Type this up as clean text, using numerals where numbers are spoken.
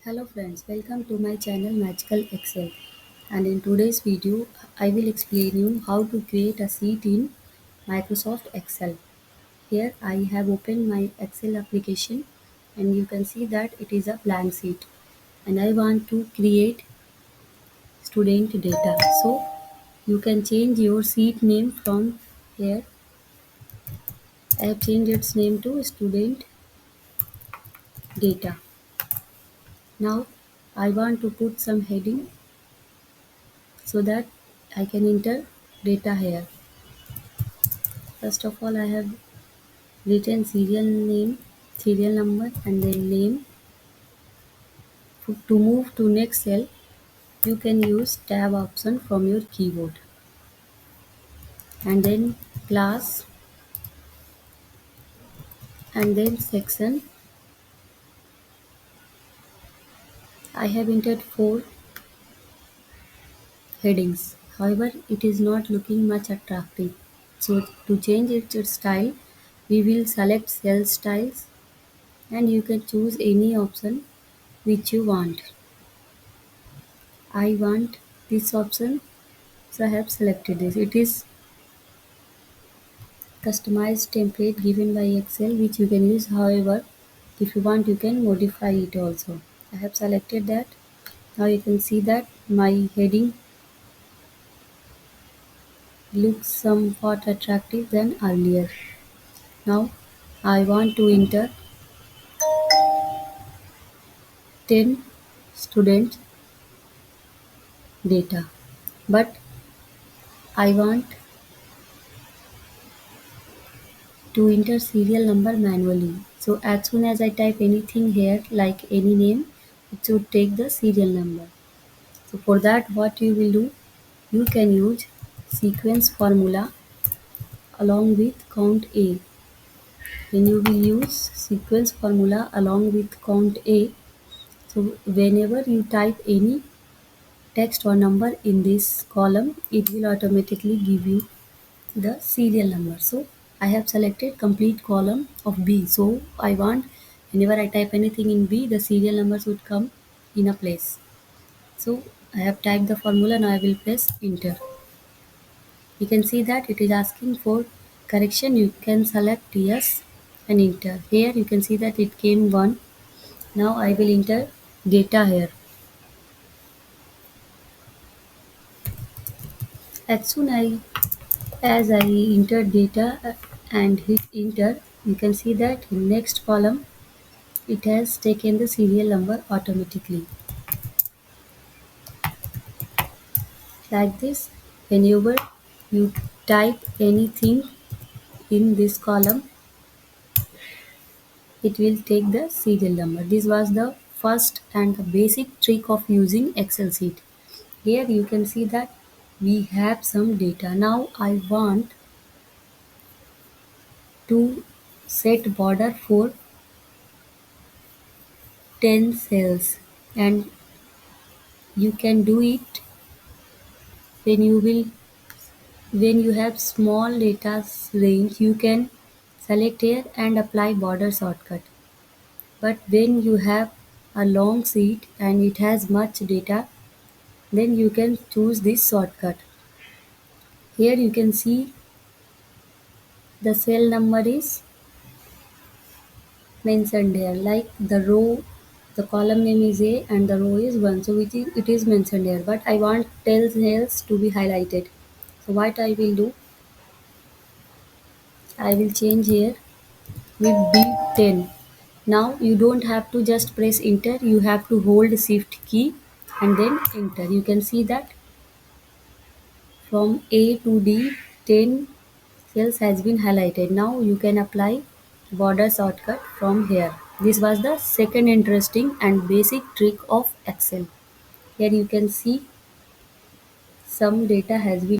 Hello friends, welcome to my channel Magical Excel, and in today's video I will explain you how to create a sheet in Microsoft Excel. Here I have opened my Excel application and you can see that it is a blank sheet and I want to create student data. So you can change your sheet name from here. I have changed its name to student data. Now I want to put some heading so that I can enter data here. First of all, I have written serial name, serial number, and then name. To move to next cell, you can use tab option from your keyboard. And then class, and then section. I have entered 4 headings. However, it is not looking much attractive. So to change its style, we will select cell styles and you can choose any option which you want. I want this option, so I have selected this. It is customized template given by Excel which you can use. However, if you want you can modify it also. I have selected that. Now you can see that my heading looks somewhat attractive than earlier. Now I want to enter 10 students data, but I want to enter serial number manually. So as soon as I type anything here like any name, it should take the serial number. So for that what you will do, you can use sequence formula along with count A. When you will use sequence formula along with count A, so whenever you type any text or number in this column, it will automatically give you the serial number. So I have selected complete column of B. So I want whenever I type anything in B, the serial numbers would come in a place. So I have typed the formula. Now I will press enter. You can see that it is asking for correction. You can select yes and enter. Here you can see that it came 1. Now I will enter data here. As soon as I enter data and hit enter, you can see that in next column it has taken the serial number automatically. Like this, whenever you type anything in this column, it will take the serial number. This was the first and the basic trick of using Excel sheet. Here you can see that we have some data. Now I want to set border for 10 cells, and you can do it when you have small data range. You can select here and apply border shortcut. But when you have a long sheet and it has much data, then you can choose this shortcut. Here you can see the cell number is mentioned here, like the column name is A and the row is 1, so it is mentioned here, but I want 10 cells to be highlighted. So what I will do, I will change here with B10. Now you don't have to just press enter, you have to hold shift key and then enter. You can see that from A to D 10 cells has been highlighted. Now you can apply border shortcut from here. This was the second interesting and basic trick of Excel. Here you can see some data has been